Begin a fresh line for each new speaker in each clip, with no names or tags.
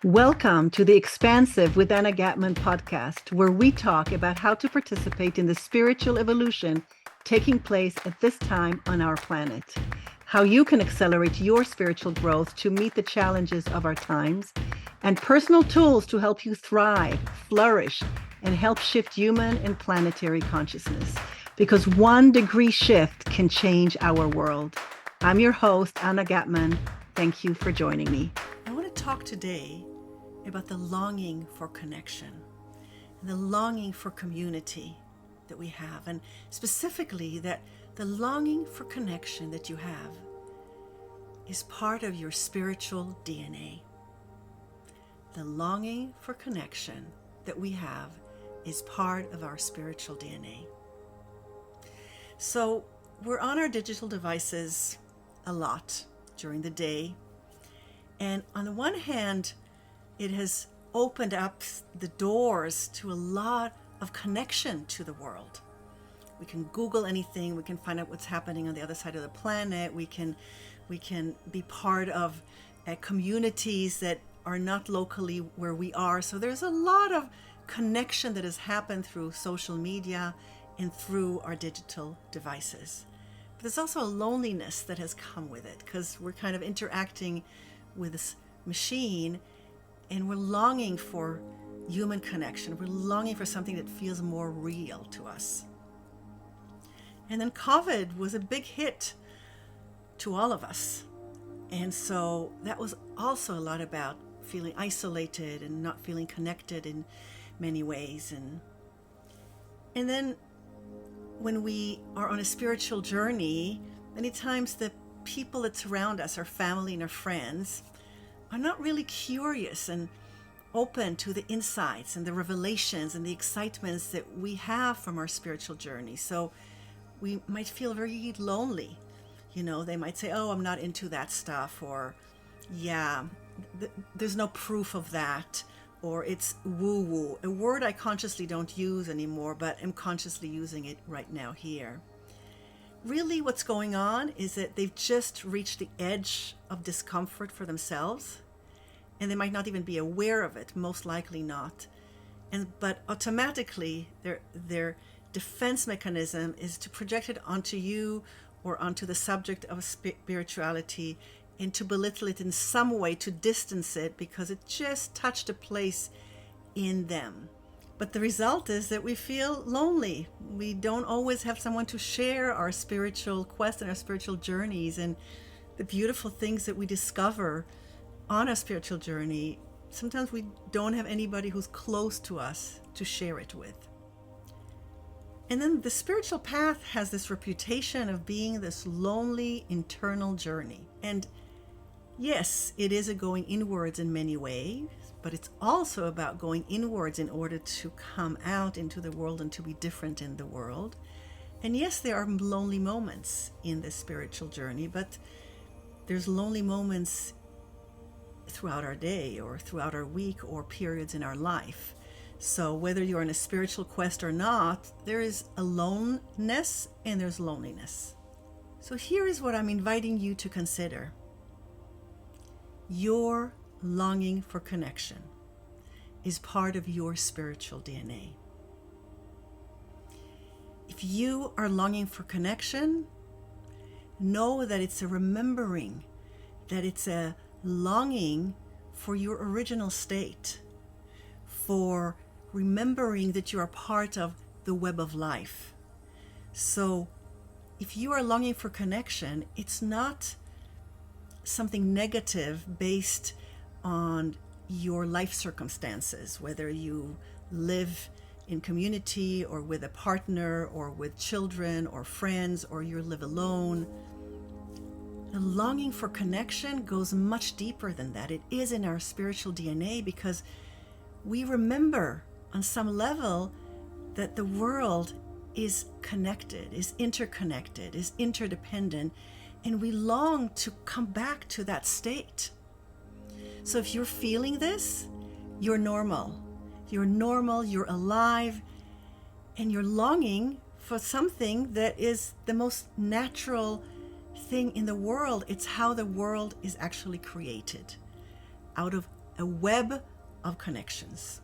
Welcome to the Expansive with Anna Gatman podcast, where we talk about how to participate in the spiritual evolution taking place at this time on our planet, how you can accelerate your spiritual growth to meet the challenges of our times, and personal tools to help you thrive, flourish, and help shift human and planetary consciousness. Because 1 degree shift can change our world. I'm your host, Anna Gatman. Thank you for joining me. I want to talk today about the longing for connection and the longing for community that we have, and specifically that the longing for connection that you have is part of your spiritual DNA. The longing for connection that we have is part of our spiritual DNA. So we're on our digital devices a lot during the day, and on the one hand, it has opened up the doors to a lot of connection to the world. We can Google anything, we can find out what's happening on the other side of the planet, we can be part of communities that are not locally where we are. So there's a lot of connection that has happened through social media and through our digital devices. But there's also a loneliness that has come with it, because we're kind of interacting with this machine and we're longing for human connection. We're longing for something that feels more real to us. And then COVID was a big hit to all of us. And so that was also a lot about feeling isolated and not feeling connected in many ways. And then when we are on a spiritual journey, many times the people that surround us, our family and our friends, are not really curious and open to the insights and the revelations and the excitements that we have from our spiritual journey. So we might feel very lonely. You know, they might say, oh, I'm not into that stuff, or there's no proof of that, or it's woo-woo, a word I consciously don't use anymore, but am consciously using it right now here. Really what's going on is that they've just reached the edge of discomfort for themselves, and they might not even be aware of it, most likely not. But automatically their defense mechanism is to project it onto you or onto the subject of spirituality, and to belittle it in some way, to distance it because it just touched a place in them. But the result is that we feel lonely. We don't always have someone to share our spiritual quest and our spiritual journeys and the beautiful things that we discover on a spiritual journey. Sometimes we don't have anybody who's close to us to share it with. And then the spiritual path has this reputation of being this lonely internal journey. And yes, it is a going inwards in many ways, but it's also about going inwards in order to come out into the world and to be different in the world. And yes, there are lonely moments in this spiritual journey, but there's lonely moments throughout our day or throughout our week or periods in our life. So whether you're on a spiritual quest or not, there is aloneness and there's loneliness. So here is what I'm inviting you to consider. Your longing for connection is part of your spiritual DNA. If you are longing for connection, know that it's a remembering, that it's a longing for your original state, for remembering that you are part of the web of life. So if you are longing for connection, it's not something negative based on your life circumstances, whether you live in community or with a partner or with children or friends, or you live alone. The longing for connection goes much deeper than that. It is in our spiritual DNA because we remember on some level that the world is connected, is interconnected, is interdependent, and we long to come back to that state. So if you're feeling this, you're normal. You're normal, you're alive, and you're longing for something that is the most natural thing in the world. It's how the world is actually created, out of a web of connections.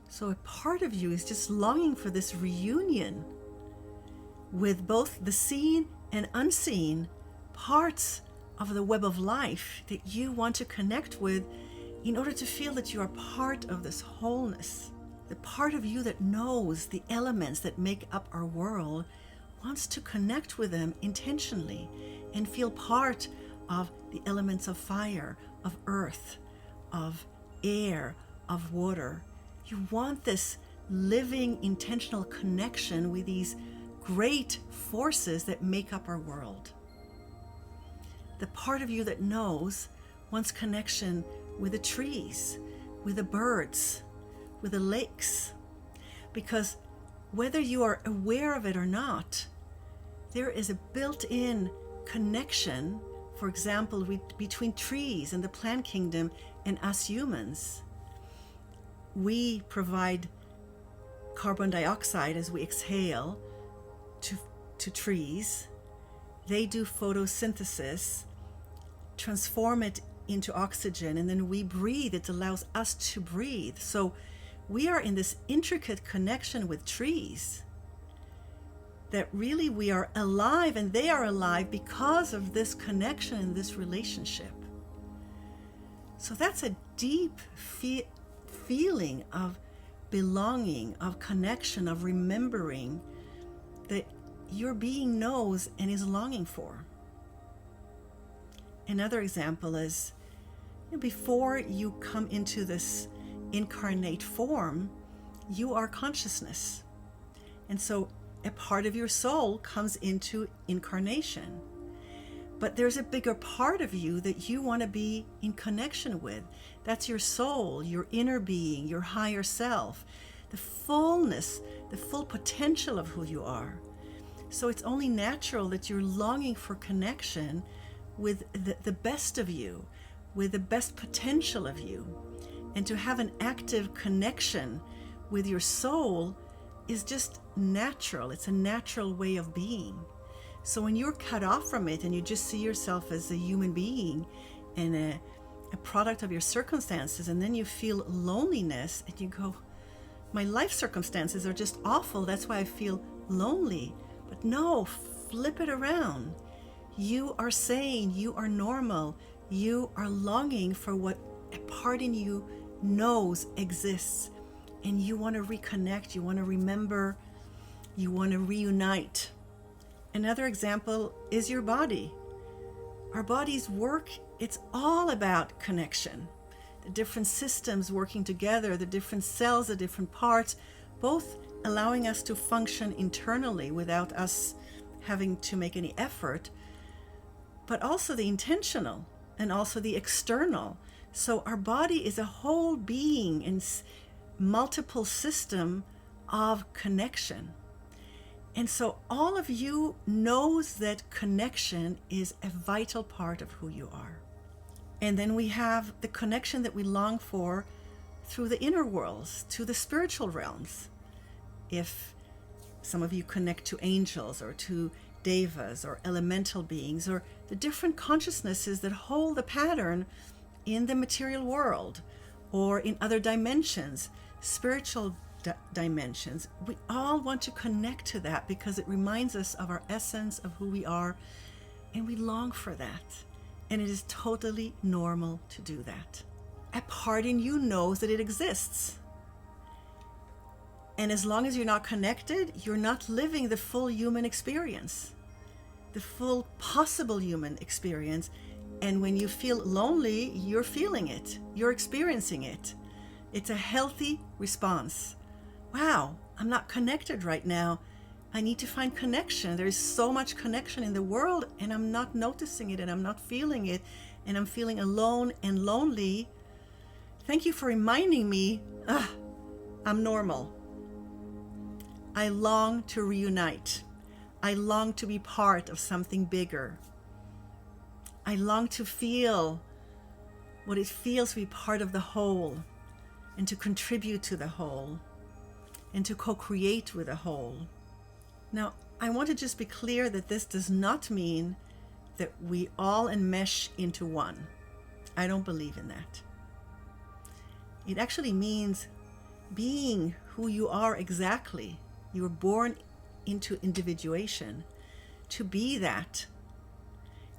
So a part of you is just longing for this reunion with both the seen and unseen parts of the web of life that you want to connect with in order to feel that you are part of this wholeness. The part of you that knows the elements that make up our world wants to connect with them intentionally and feel part of the elements of fire, of earth, of air, of water. You want this living, intentional connection with these great forces that make up our world. The part of you that knows wants connection with the trees, with the birds, with the lakes. Because whether you are aware of it or not, there is a built-in connection, for example, between trees and the plant kingdom and us humans. We provide carbon dioxide as we exhale to trees. They do photosynthesis, transform it into oxygen, and then we breathe. It allows us to breathe. So we are in this intricate connection with trees, that really we are alive and they are alive because of this connection and this relationship. So that's a deep feeling of belonging, of connection, of remembering that your being knows and is longing for. Another example is, before you come into this incarnate form, you are consciousness. And so a part of your soul comes into incarnation. But there's a bigger part of you that you want to be in connection with. That's your soul, your inner being, your higher self, the fullness, the full potential of who you are. So it's only natural that you're longing for connection with the best of you, with the best potential of you. And to have an active connection with your soul is just natural. It's a natural way of being. So when you're cut off from it and you just see yourself as a human being and a product of your circumstances, and then you feel loneliness and you go, my life circumstances are just awful, that's why I feel lonely. But no, flip it around. You are sane, you are normal, you are longing for what a part in you knows exists, and you want to reconnect, you want to remember, you want to reunite. Another example is your body. Our bodies work, it's all about connection. The different systems working together, the different cells, the different parts, both allowing us to function internally without us having to make any effort, but also the intentional and also the external. So our body is a whole being in multiple system of connection. And so all of you knows that connection is a vital part of who you are. And then we have the connection that we long for through the inner worlds, to the spiritual realms. If some of you connect to angels or to devas or elemental beings or the different consciousnesses that hold the pattern in the material world or in other dimensions, spiritual dimensions, we all want to connect to that because it reminds us of our essence, of who we are, and we long for that. And it is totally normal to do that. A part in you knows that it exists. And as long as you're not connected, you're not living the full human experience, the full possible human experience. And when you feel lonely, you're feeling it, you're experiencing it. It's a healthy response. Wow, I'm not connected right now. I need to find connection. There's so much connection in the world and I'm not noticing it and I'm not feeling it and I'm feeling alone and lonely. Thank you for reminding me, I'm normal. I long to reunite. I long to be part of something bigger. I long to feel what it feels to be part of the whole and to contribute to the whole and to co-create with the whole. Now, I want to just be clear that this does not mean that we all enmesh into one. I don't believe in that. It actually means being who you are exactly. You were born into individuation to be that.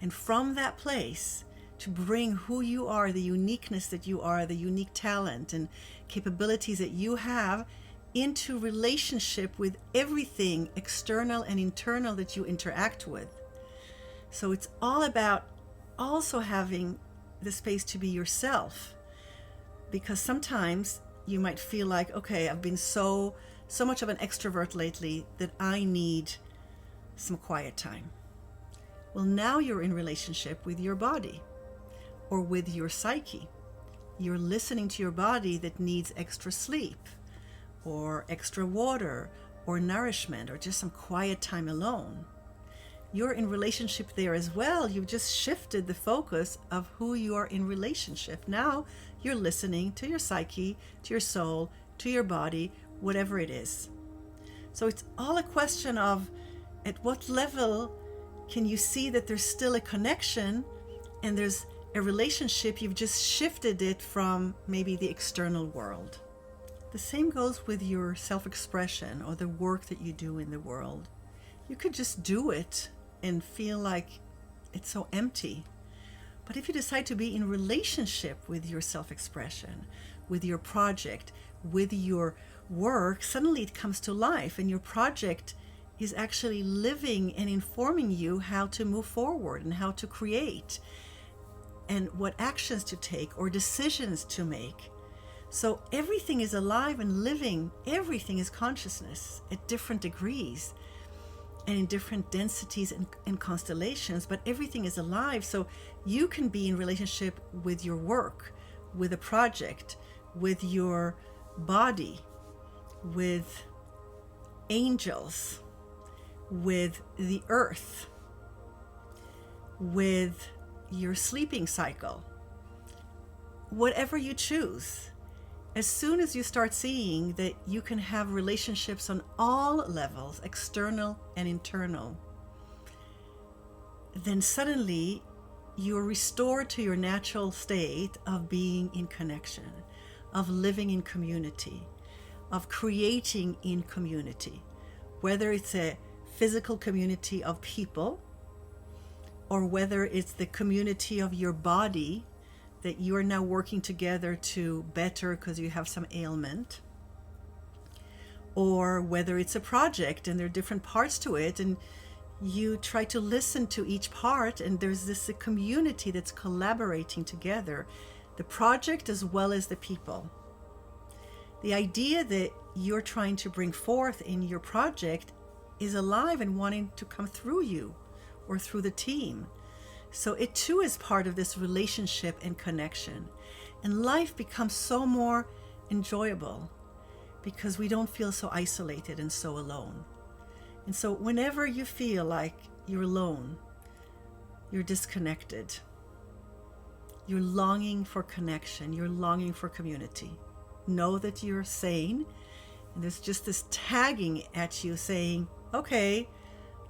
And from that place, to bring who you are, the uniqueness that you are, the unique talent and capabilities that you have into relationship with everything external and internal that you interact with. So it's all about also having the space to be yourself, because sometimes you might feel like, okay, I've been so much of an extrovert lately that I need some quiet time. Well, now you're in relationship with your body or with your psyche. You're listening to your body that needs extra sleep or extra water or nourishment or just some quiet time alone. You're in relationship there as well. You've just shifted the focus of who you are in relationship. Now you're listening to your psyche, to your soul, to your body, whatever it is. So it's all a question of at what level can you see that there's still a connection and there's a relationship. You've just shifted it from maybe the external world. The same goes with your self-expression or the work that you do in the world. You could just do it and feel like it's so empty. But if you decide to be in relationship with your self-expression, with your project, with your work, suddenly it comes to life, and your project is actually living and informing you how to move forward and how to create and what actions to take or decisions to make. So everything is alive and living. Everything is consciousness at different degrees and in different densities and constellations, but everything is alive. So you can be in relationship with your work, with a project, with your body, with angels, with the earth, with your sleeping cycle, whatever you choose. As soon as you start seeing that you can have relationships on all levels, external and internal, then suddenly you're restored to your natural state of being in connection, of living in community, of creating in community, whether it's a physical community of people or whether it's the community of your body that you are now working together to better because you have some ailment, or whether it's a project and there are different parts to it and you try to listen to each part and there's this a community that's collaborating together, the project as well as the people. The idea that you're trying to bring forth in your project is alive and wanting to come through you or through the team. So it too is part of this relationship and connection. And life becomes so more enjoyable because we don't feel so isolated and so alone. And so whenever you feel like you're alone, you're disconnected, you're longing for connection, you're longing for community, know that you're sane. And there's just this tagging at you saying, okay,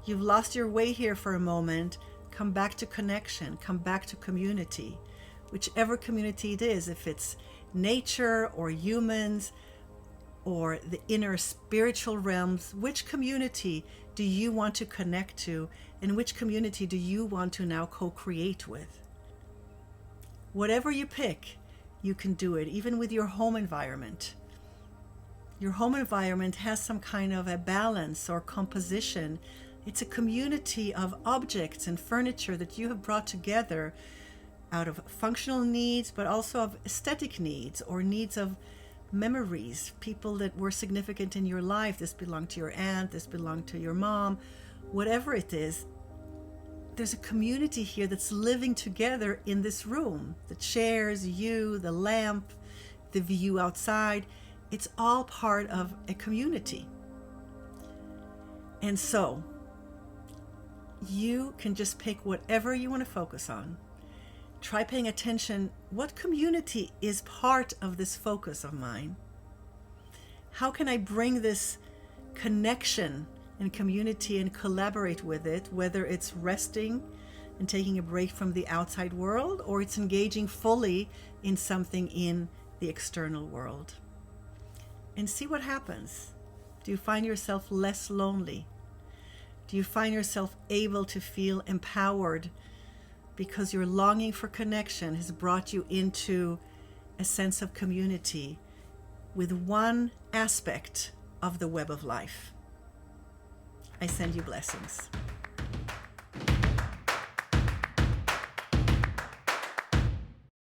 you've lost your way here for a moment. Come back to connection, come back to community, whichever community it is, if it's nature or humans or the inner spiritual realms, which community do you want to connect to and which community do you want to now co-create with? Whatever you pick, you can do it, even with your home environment. Your home environment has some kind of a balance or composition. It's a community of objects and furniture that you have brought together out of functional needs, but also of aesthetic needs or needs of memories, people that were significant in your life. This belonged to your aunt, this belonged to your mom, whatever it is. There's a community here that's living together in this room. The chairs, you, the lamp, the view outside. It's all part of a community. And so you can just pick whatever you want to focus on. Try paying attention. What community is part of this focus of mine? How can I bring this connection and community and collaborate with it, whether it's resting and taking a break from the outside world or it's engaging fully in something in the external world. And see what happens. Do you find yourself less lonely? Do you find yourself able to feel empowered because your longing for connection has brought you into a sense of community with one aspect of the web of life? I send you blessings.